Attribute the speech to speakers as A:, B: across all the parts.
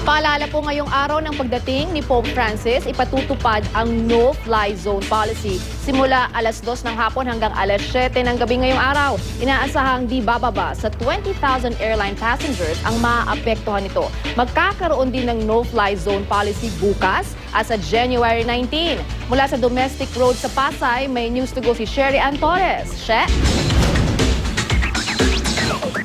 A: Paalala po ngayong araw ng pagdating ni Pope Francis, ipatutupad ang no-fly zone policy. Simula alas 2 ng hapon hanggang alas 7 ng gabi ngayong araw. Inaasahang di bababa sa 20,000 airline passengers ang maaapektuhan nito. Magkakaroon din ng no-fly zone policy bukas at sa January 19. Mula sa domestic road sa Pasay, may news to go si Sherry Ann Torres. She?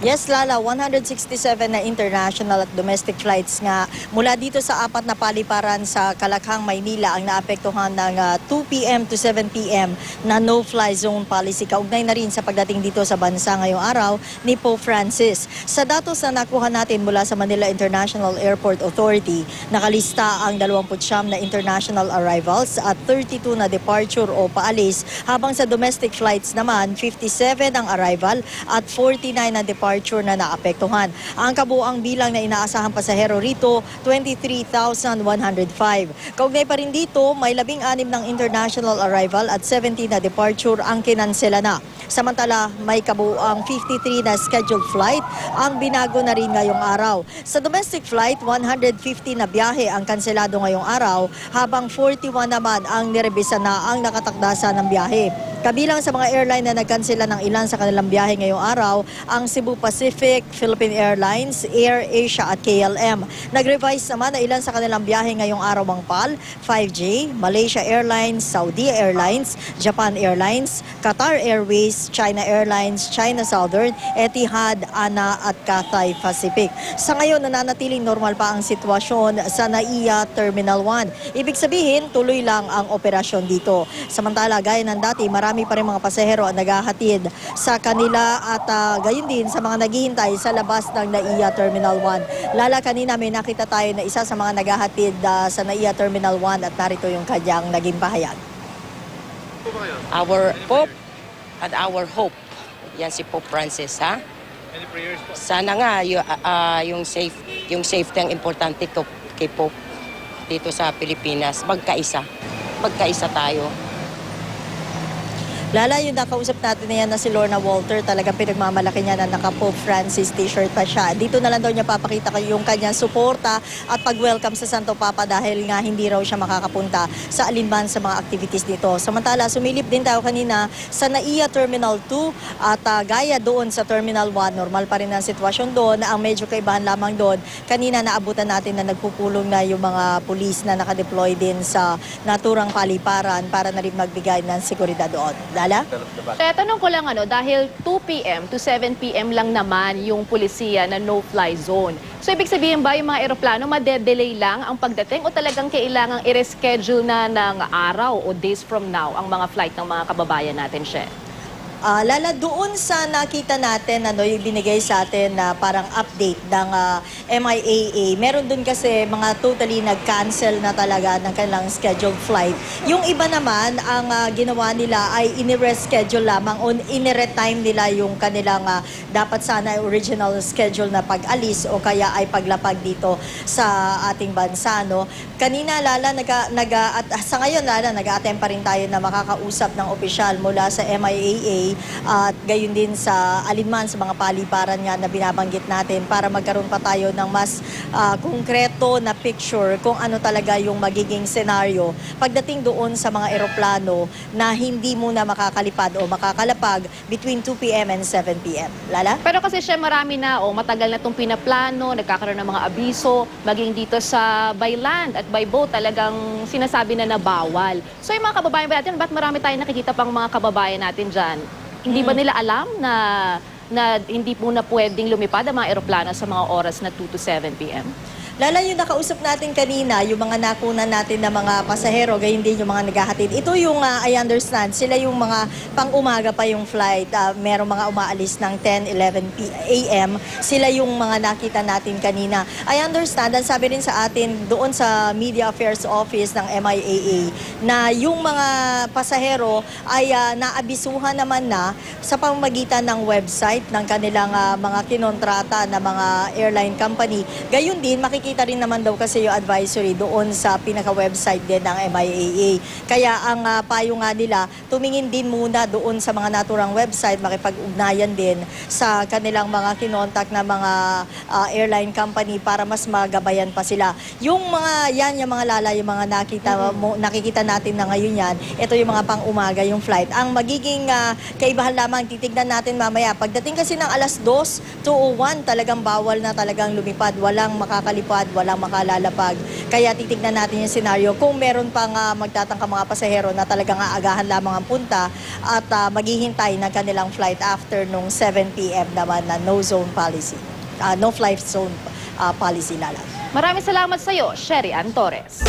B: Yes, Lala, 167 na international at domestic flights nga mula dito sa 4 na paliparan sa Kalakhang, Maynila ang naapektuhan ng 2 p.m. to 7 p.m. na no-fly zone policy. Kaugnay na rin sa pagdating dito sa bansa ngayong araw ni Pope Francis. Sa datos na nakuha natin mula sa Manila International Airport Authority, nakalista ang 29 na international arrivals at 32 na departure o paalis, habang sa domestic flights naman, 57 ang arrival at 49 na departure na naapektuhan. Ang kabuuang bilang na inaasahang pasahero rito, 23,105. Kaugnay pa rin dito, may 16 ng international arrival at 70 na departure ang kinansela na. Samantala, may kabuuang 53 na scheduled flight ang binago na rin ngayong araw. Sa domestic flight, 150 na biyahe ang kanselado ngayong araw, habang 41 naman ang nirebisa na ang nakatakdasa ng biyahe. Kabilang sa mga airline na nagkansela ng ilan sa kanilang biyahe ngayong araw, ang Cebu Pacific, Philippine Airlines, Air Asia at KLM. Nag-revise naman na ilan sa kanilang biyahe ngayong araw ang PAL, 5J, Malaysia Airlines, Saudi Airlines, Japan Airlines, Qatar Airways, China Airlines, China Southern, Etihad, ANA at Cathay Pacific. Sa ngayon, nananatiling normal pa ang sitwasyon sa NAIA Terminal 1. Ibig sabihin, tuloy lang ang operasyon dito. Samantala, gaya ng dati, marami pa rin mga pasahero ang naghahatid sa kanila at gayon din sa mga naghihintay sa labas ng NAIA Terminal 1. Lala, kanina may nakita tayo na isa sa mga naghahatid sa NAIA Terminal 1 at narito yung kanyang naging pahayag.
C: Our Pope and our hope. Yan si Pope Francis, ha? Sana nga yung safety ang importante kay Pope dito sa Pilipinas. Magkaisa tayo.
B: Lala, yung nakausap natin na yan na si Lorna Walter, talagang pinagmamalaki niya na naka-Pope Francis t-shirt pa siya. Dito na lang daw niya papakita yung kanyang suporta at pag-welcome sa Santo Papa dahil nga hindi raw siya makakapunta sa alinman sa mga activities dito. Samantala, sumilip din tayo kanina sa NAIA Terminal 2 at gaya doon sa Terminal 1, normal pa rin ang sitwasyon doon. Ang medyo kaibahan lamang doon, kanina naabutan natin na nagpupulong na yung mga pulis na nakadeploy din sa naturang paliparan para na rin magbigay ng seguridad doon. Lala?
A: Tanong ko lang dahil 2 p.m. to 7 p.m. lang naman yung pulisiya na no-fly zone. So ibig sabihin ba yung mga eroplano madedelay lang ang pagdating o talagang kailangang i-reschedule na ng araw o days from now ang mga flight ng mga kababayan natin, She?
B: Lala, doon sa nakita natin, yung binigay sa atin na parang update ng MIAA, meron doon kasi mga totally nag-cancel na talaga ng kanilang scheduled flight. Yung iba naman, ang ginawa nila ay ini-reschedule lamang o ini-retime nila yung kanilang dapat sana original schedule na pag-alis o kaya ay paglapag dito sa ating bansa. No? Kanina, Lala, at sa ngayon, Lala, nag-attempt pa rin tayo na makakausap ng opisyal mula sa MIAA at gayon din sa alinman sa mga paliparan nga na binabanggit natin para magkaroon pa tayo ng mas konkreto na picture kung ano talaga yung magiging senaryo pagdating doon sa mga eroplano na hindi muna makakalipad o makakalapag between 2 p.m. and 7 p.m. Lala?
A: Pero kasi siya marami na matagal na itong pinaplano, nagkakaroon ng mga abiso, maging dito sa by land at by boat talagang sinasabi na bawal. So yung mga kababayan natin, ba't marami tayong nakikita pang mga kababayan natin dyan? Hindi ba nila alam na hindi po na pwedeng lumipad ang mga eroplano sa mga oras na 2 to 7 p.m.?
B: Lala, yung nakausap natin kanina, yung mga nakunan natin na mga pasahero, gayon din yung mga naghahatid. Ito yung, I understand, sila yung mga pang-umaga pa yung flight. Merong mga umaalis ng 10, 11 a.m. Sila yung mga nakita natin kanina. I understand, ang sabi rin sa atin doon sa Media Affairs Office ng MIAA na yung mga pasahero ay naabisuhan naman na sa pamamagitan ng website flight ng kanilang mga kinontrata na mga airline company. Gayun din, makikita rin naman daw kasi yung advisory doon sa pinaka-website din ng MIAA. Kaya ang payo nga nila, tumingin din muna doon sa mga naturang website, makipag-ugnayan din sa kanilang mga kinontak na mga airline company para mas magabayan pa sila. Yung mga yan, yung mga lala, yung mga nakikita natin na ngayon yan, ito yung mga pang-umaga yung flight. Ang magiging kaibahan lamang, titignan natin mamaya. Pagdating kasi ng alas 2:01, talagang bawal na talagang lumipad. Walang makakalipad, walang makalalapag. Kaya titignan natin yung senaryo kung meron pang magtatangka mga pasahero na talagang aagahan lamang ang punta at maghihintay ng kanilang flight after nung 7 p.m. naman na no zone policy. No flight zone policy, Lala.
A: Maraming salamat sa iyo, Sherry Ann Torres.